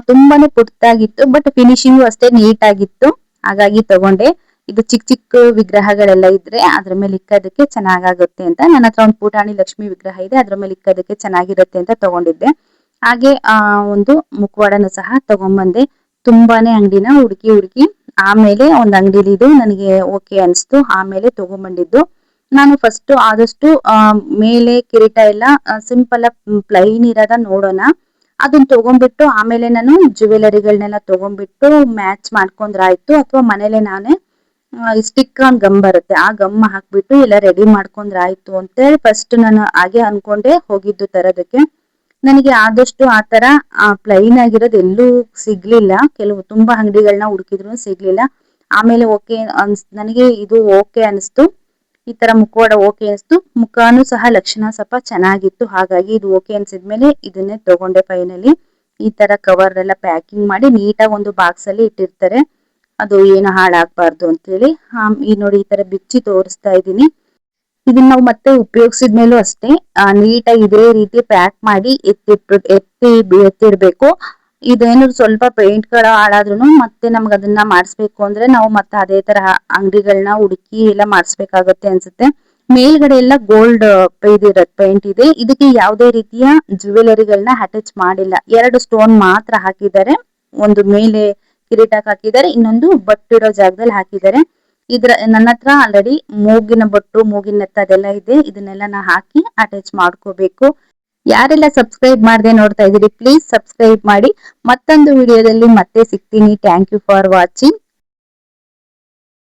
S1: ತುಂಬಾನೇ ಪುಟ್ಟಾಗಿತ್ತು, ಬಟ್ ಫಿನಿಶಿಂಗು ಅಷ್ಟೇ ನೀಟ್ ಆಗಿತ್ತು. ಹಾಗಾಗಿ ತಗೊಂಡೆ. ಇದು ಚಿಕ್ಕ ವಿಗ್ರಹಗಳೆಲ್ಲ ಇದ್ರೆ ಅದ್ರ ಮೇಲೆ ಇಕ್ಕೋದಕ್ಕೆ ಚೆನ್ನಾಗಾಗುತ್ತೆ ಅಂತ. ನನ್ನ ಹತ್ರ ಒಂದು ಪುಟಾಣಿ ಲಕ್ಷ್ಮಿ ವಿಗ್ರಹ ಇದೆ, ಅದ್ರ ಮೇಲೆ ಇಕ್ಕೋದಕ್ಕೆ ಚೆನ್ನಾಗಿರುತ್ತೆ ಅಂತ ತಗೊಂಡಿದ್ದೆ. ಹಾಗೆ ಒಂದು ಮುಖವಾಡನು ಸಹ ತಗೊಂಡ್ಬಂದೆ. ತುಂಬಾನೇ ಅಂಗಡಿನ ಹುಡುಕಿ ಆಮೇಲೆ ಒಂದ್ ಅಂಗಡಿಲಿ ಇದು ನನಗೆ ಓಕೆ ಅನ್ಸ್ತು, ಆಮೇಲೆ ತಗೊಂಡ್ಬಂದಿದ್ದು. ನಾನು ಫಸ್ಟ್ ಆದಷ್ಟು ಮೇಲೆ ಕಿರೀಟ ಎಲ್ಲ ಸಿಂಪಲ್ ಪ್ಲೈನ್ ಇರೋದ ನೋಡೋಣ, ಅದನ್ನ ತಗೊಂಡ್ಬಿಟ್ಟು ಆಮೇಲೆ ನಾನು ಜ್ಯುವೆಲರಿಗಳನ್ನೆಲ್ಲ ತಗೊಂಡ್ಬಿಟ್ಟು ಮ್ಯಾಚ್ ಮಾಡ್ಕೊಂಡ್ರಾಯ್ತು. ಅಥವಾ ಮನೇಲೆ ನಾನೇ ಸ್ಟಿಕ್ ಆನ್ ಗಮ್ ಬರುತ್ತೆ, ಆ ಗಮ್ ಹಾಕ್ಬಿಟ್ಟು ಎಲ್ಲ ರೆಡಿ ಮಾಡ್ಕೊಂಡ್ರಾಯ್ತು ಅಂತೇಳಿ ಫಸ್ಟ್ ನಾನು ಹಾಗೆ ಅನ್ಕೊಂಡೆ ಹೋಗಿದ್ದು ತರೋದಕ್ಕೆ. ನನಗೆ ಆದಷ್ಟು ಆತರ ಪ್ಲೈನ್ ಆಗಿರೋದು ಎಲ್ಲೂ ಸಿಗ್ಲಿಲ್ಲ. ಕೆಲವು ತುಂಬಾ ಅಂಗಡಿಗಳನ್ನ ಹುಡುಕಿದ್ರು ಸಿಗ್ಲಿಲ್ಲ. ಆಮೇಲೆ ಓಕೆ ನನಗೆ ಇದು ಓಕೆ ಅನಿಸ್ತು. ಈ ತರ ಮುಖವಾಡ ಓಕೆ ಅನಿಸ್ತು. ಮುಖನೂ ಸಹ ಲಕ್ಷಣ ಸ್ವಲ್ಪ ಚೆನ್ನಾಗಿತ್ತು, ಹಾಗಾಗಿ ಇದು ಓಕೆ ಅನ್ಸಿದ್ಮೇಲೆ ಇದನ್ನೇ ತಗೊಂಡೆ ಫೈನಲಿ. ಈ ತರ ಕವರ್ ಎಲ್ಲ ಪ್ಯಾಕಿಂಗ್ ಮಾಡಿ ನೀಟಾಗಿ ಒಂದು ಬಾಕ್ಸ್ ಅಲ್ಲಿ ಇಟ್ಟಿರ್ತಾರೆ, ಅದು ಏನು ಹಾಳಾಗಬಾರ್ದು ಅಂತೇಳಿ. ಈ ನೋಡಿ ಈ ತರ ಬಿಚ್ಚಿ ತೋರಿಸ್ತಾ ಇದ್ದೀನಿ. ಇದನ್ನ ನಾವು ಮತ್ತೆ ಉಪಯೋಗಿಸಿದ್ಮೇಲೂ ಅಷ್ಟೇ ನೀಟಾಗಿ ಇದೇ ರೀತಿ ಪ್ಯಾಕ್ ಮಾಡಿ ಎತ್ತಿಡ್ಬೇಕು. ಇದೇನು ಸ್ವಲ್ಪ ಪೇಂಟ್ ಗಳ ಹಾಳಾದ್ರೂ ಮತ್ತೆ ನಮ್ಗೆ ಅದನ್ನ ಮಾಡಿಸ್ಬೇಕು ಅಂದ್ರೆ ನಾವು ಮತ್ತೆ ಅದೇ ತರ ಅಂಗಡಿಗಳನ್ನ ಹುಡುಕಿ ಎಲ್ಲ ಮಾಡಿಸ್ಬೇಕಾಗತ್ತೆ ಅನ್ಸುತ್ತೆ. ಮೇಲ್ಗಡೆ ಎಲ್ಲ ಗೋಲ್ಡ್ ಪೇಂಟ್ ಇದೆ. ಇದಕ್ಕೆ ಯಾವುದೇ ರೀತಿಯ ಜ್ಯುವೆಲರಿಗಳನ್ನ ಅಟ್ಯಾಚ್ ಮಾಡಿಲ್ಲ, 2 ಸ್ಟೋನ್ ಮಾತ್ರ ಹಾಕಿದ್ದಾರೆ. ಒಂದು ಮೇಲೆ ಕಿರೀಟಕ್ಕೆ ಹಾಕಿದ್ದಾರೆ, ಇನ್ನೊಂದು ಬಟ್ಟಿಡೋ ಜಾಗದಲ್ಲಿ ಹಾಕಿದ್ದಾರೆ. ನನ್ನ ಹತ್ರ ಆಲ್ರೆಡಿ ಮೂಗಿನ ಬೊಟ್ಟು, ಮೂಗಿನ ನೆತ್ತ ಅದೆಲ್ಲ ಇದೆ. ಇದನ್ನೆಲ್ಲ ನಾ ಹಾಕಿ ಅಟ್ಯಾಚ್ ಮಾಡ್ಕೋಬೇಕು. ಯಾರೆಲ್ಲ ಸಬ್ಸ್ಕ್ರೈಬ್ ಮಾಡದೆ ನೋಡ್ತಾ ಇದೀರಿ ಪ್ಲೀಸ್ ಸಬ್ಸ್ಕ್ರೈಬ್ ಮಾಡಿ. ಮತ್ತೊಂದು ವಿಡಿಯೋದಲ್ಲಿ ಮತ್ತೆ ಸಿಗ್ತೀನಿ. Thank you for watching.